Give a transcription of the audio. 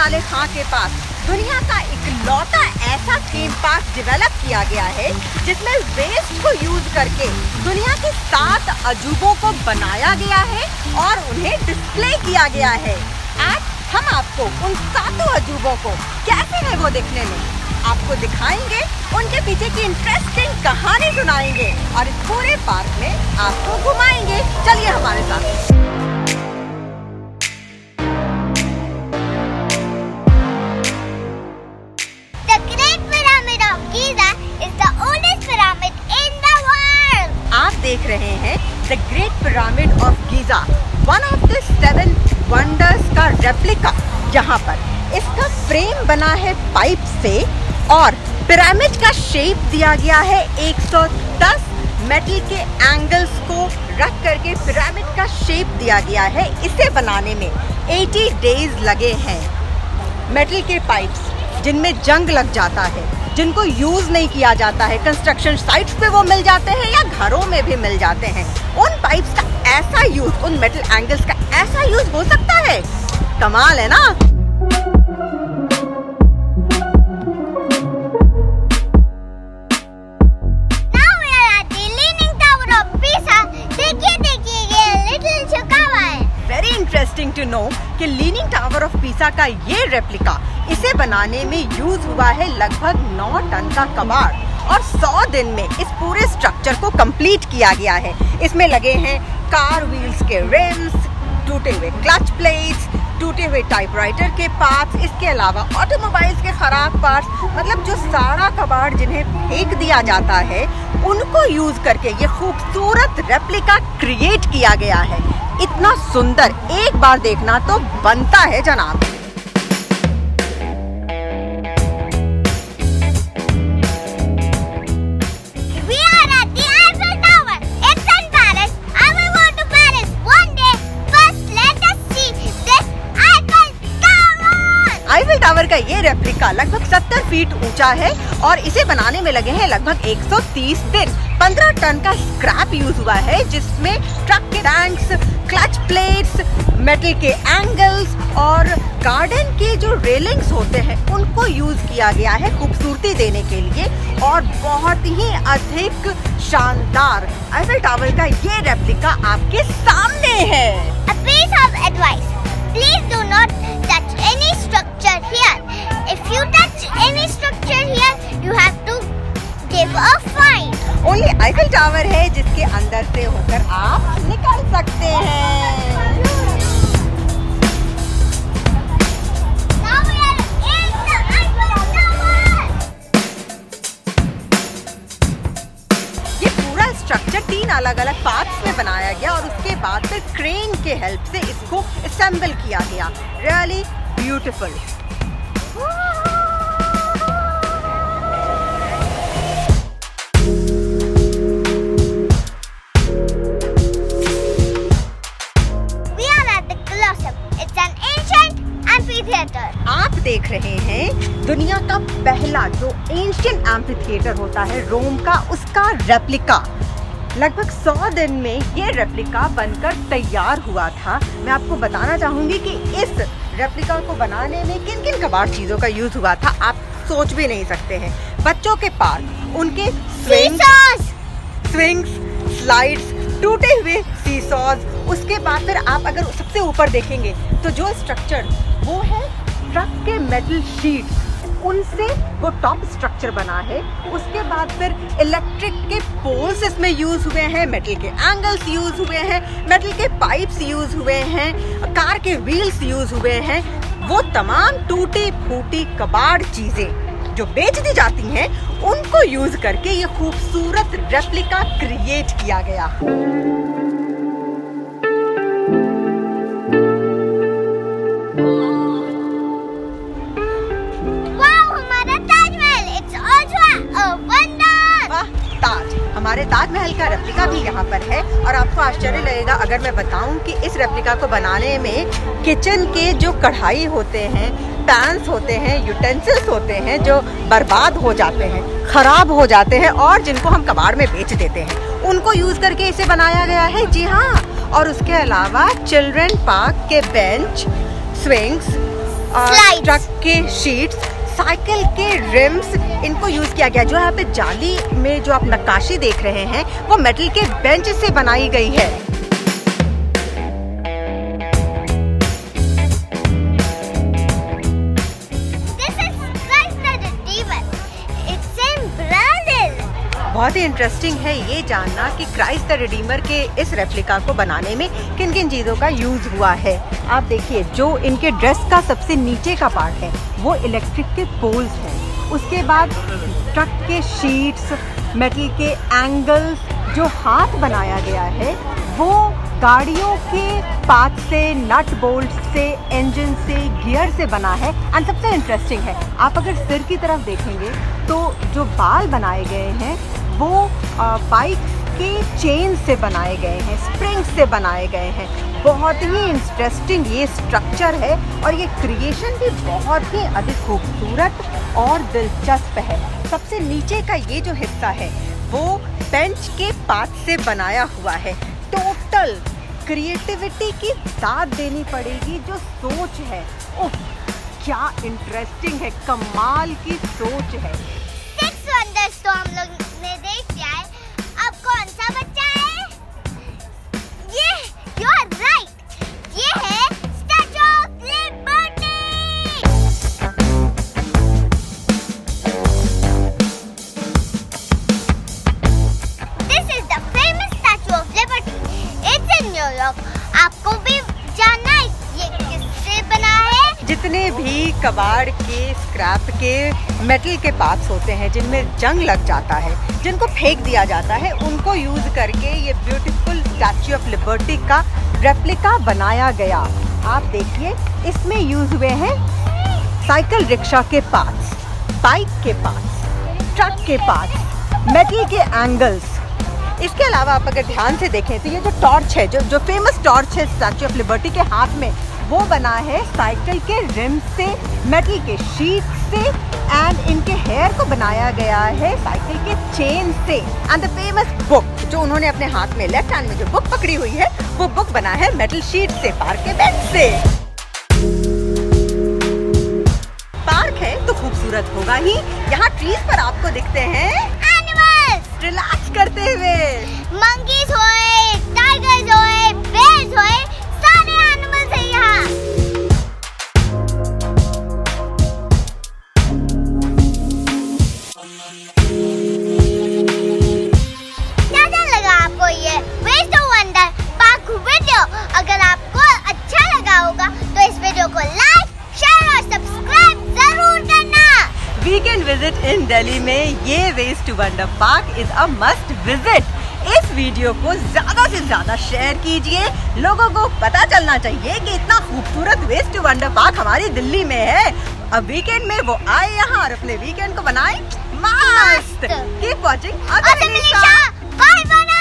वाले खां के पास दुनिया का इकलौता ऐसा थीम पार्क डेवलप किया गया है जिसमें वेस्ट को यूज करके दुनिया के 7 अजूबों को बनाया गया है और उन्हें डिस्प्ले किया गया है। आज हम आपको उन 7 अजूबों को कैसे है वो देखने में आपको दिखाएंगे, उनके पीछे की इंटरेस्टिंग कहानी सुनाएंगे और इस पूरे पार्क में आपको घुमाएंगे। चलिए हमारे साथ। देख रहे हैं the great pyramid of Giza, one of the 7 wonders का रेप्लिका। यहाँ पर इसका फ्रेम बना है पाइप से और पिरामिड का शेप दिया गया है 110 मेटल के एंगल्स को रख करके पिरामिड का शेप दिया गया है। इसे बनाने में 80 डेज लगे हैं। मेटल के पाइप्स जिनमें जंग लग जाता है, जिनको यूज नहीं किया जाता है, कंस्ट्रक्शन साइट्स पे वो मिल जाते हैं या घरों में भी मिल जाते हैं, उन पाइप्स का ऐसा यूज, उन मेटल एंगल्स का ऐसा यूज हो सकता है। कमाल है ना। वेरी इंटरेस्टिंग टू नो कि लीनिंग टावर ऑफ पीसा का ये रेप्लिका, इसे बनाने में यूज हुआ है लगभग 9 टन का कबाड़ और 100 दिन में इस पूरे स्ट्रक्चर को कंप्लीट किया गया है। इसमें लगे हैं कार व्हील्स के रिम्स, टूटे हुए क्लच प्लेट्स, टूटे हुए टाइपराइटर के पार्ट्स, इसके अलावा ऑटोमोबाइल्स के खराब पार्ट्स, मतलब जो सारा कबाड़ जिन्हें फेंक दिया जाता है उनको यूज करके ये खूबसूरत रेप्लिका क्रिएट किया गया है। इतना सुंदर, एक बार देखना तो बनता है जनाब। आईफिल टावर का ये रेप्लिका लगभग 70 फीट ऊंचा है और इसे बनाने में लगे हैं लगभग 130 दिन। 15 टन का स्क्रैप यूज हुआ है जिसमें ट्रक के टैंक्स, क्लच प्लेट्स, मेटल के एंगल्स और गार्डन के जो रेलिंग्स होते हैं उनको यूज किया गया है खूबसूरती देने के लिए और बहुत ही अधिक शानदार आईफिल टावर का ये रेप्लिका आपके सामने है। A piece of advice. Please do not touch any structure here. If you touch any structure here, you have to give a fine. Only Eiffel tower है जिसके अंदर से होकर आप निकल सकते हैं। Now we are in the Eiffel Tower. ये पूरा स्ट्रक्चर 3 अलग अलग पार्ट्स में बनाया गया और उसके बाद फिर क्रेन के हेल्प से इसको असेंबल किया गया। Really beautiful. आप देख रहे हैं दुनिया का पहला जो एंशिएंट एम्फीथिएटर होता है रोम का, उसका रेप्लिका। लगभग 100 दिन में ये रेप्लिका बनकर तैयार हुआ था। मैं आपको बताना चाहूंगी कि इस रेप्लिका को बनाने में किन किन कबाड़ चीजों का यूज हुआ था आप सोच भी नहीं सकते हैं। बच्चों के पार्क, उनके स्विंग्स, स्लाइड्स, टूटे हुए सीसॉज, उसके बाद फिर आप अगर सबसे ऊपर देखेंगे तो जो स्ट्रक्चर वो है ट्रक के मेटल शीट, उनसे वो टॉप स्ट्रक्चर बना है। उसके बाद फिर इलेक्ट्रिक के पोल्स इसमें यूज हुए हैं, मेटल के एंगल्स यूज हुए हैं, मेटल के पाइप्स यूज हुए हैं, कार के व्हील्स यूज हुए हैं। वो तमाम टूटी फूटी कबाड़ चीजें जो बेच दी जाती हैं उनको यूज करके ये खूबसूरत रेप्लिका क्रिएट किया गया। हमारे ताजमहल का रेप्लिका भी यहाँ पर है और आपको आश्चर्य लगेगा अगर मैं बताऊं कि इस रेप्लिका को बनाने में किचन के जो कढ़ाई होते हैं, पैन्स होते हैं, यूटेंसिल्स होते हैं जो बर्बाद हो जाते हैं, खराब हो जाते हैं और जिनको हम कबाड़ में बेच देते हैं, उनको यूज करके इसे बनाया गया है। जी हाँ, और उसके अलावा चिल्ड्रन पार्क के बेंच, स्विंग्स, ट्रक के शीट्स, साइकिल के रिम्स, इनको यूज किया गया। जो यहाँ पे जाली में जो आप नक्काशी देख रहे हैं वो मेटल के बेंच से बनाई गई है। बहुत ही इंटरेस्टिंग है ये जानना कि क्राइस्ट द रिडीमर के इस रेप्लिका को बनाने में किन किन चीज़ों का यूज हुआ है। आप देखिए, जो इनके ड्रेस का सबसे नीचे का पार्ट है वो इलेक्ट्रिक के पोल्स हैं। उसके बाद ट्रक के शीट्स, मेटल के एंगल्स, जो हाथ बनाया गया है वो गाड़ियों के पार्ट से, नट बोल्ट से, इंजन से, गियर से बना है। एंड सबसे इंटरेस्टिंग है, आप अगर सिर की तरफ देखेंगे तो जो बाल बनाए गए हैं वो बाइक के चेन से बनाए गए हैं, स्प्रिंग से बनाए गए हैं। बहुत ही इंटरेस्टिंग ये स्ट्रक्चर है और ये क्रिएशन भी बहुत ही अधिक खूबसूरत और दिलचस्प है। सबसे नीचे का ये जो हिस्सा है वो बेंच के पार्ट से बनाया हुआ है। टोटल क्रिएटिविटी की दाद देनी पड़ेगी। जो सोच है, उफ, क्या इंटरेस्टिंग है, कमाल की सोच है। 6 वंडर्स तो हम लोग ने देख लिया है। अब कौन सा बच्चा है? ये, you are right, ये है statue of liberty. This is the famous Statue of Liberty. It's in New York. आपको भी जानना है ये किससे बना है? जितने भी कबाड़ के, स्क्रैप के, मेटल के पार्ट्स होते हैं जिनमें जंग लग जाता है, जिनको फेंक दिया जाता है, उनको यूज करके ये ब्यूटीफुल स्टैच्यू ऑफ लिबर्टी का रेप्लिका बनाया गया। आप देखिए, इसमें यूज हुए हैं साइकिल रिक्शा के पार्ट्स, बाइक के पार्ट्स, ट्रक के पार्ट्स, मेटल के एंगल्स। इसके अलावा आप अगर ध्यान से देखें तो ये जो टॉर्च है, जो फेमस टॉर्च है स्टैच्यू ऑफ लिबर्टी के हाथ में, वो बना है साइकिल के रिम से, मेटल के शीट से, एंड इनके हेयर को बनाया गया है साइकिल के चेन से। एंड द फेमस बुक, जो उन्होंने अपने हाथ में लेफ्ट हैंड में जो बुक पकड़ी हुई है, वो बुक बना है मेटल शीट से, पार्क के बेंच से। पार्क है तो खूबसूरत होगा ही। यहाँ ट्रीज पर आपको दिखते हैं एनिमल्स रिलैक्स करते हुए। मंकीज होए, टाइगर्स होए, बेयर्स होए, सारे एनिमल्स हैं यहाँ। कैसा लगा आपको ये waste of wonder park video? अगर आपको अच्छा लगा होगा तो इस वीडियो को लाइक, शेयर और सब्सक्राइब जरूर करना। वीकेंड विजिट इन दिल्ली में ये waste to wonder park is a must visit. इस वीडियो को ज्यादा से ज्यादा शेयर कीजिए, लोगों को पता चलना चाहिए कि इतना खूबसूरत वेस्ट टू वंडर पार्क हमारी दिल्ली में है। अब वीकेंड में वो आए यहाँ और अपने वीकेंड को बनाए मस्त। Keep watching. Bye bye.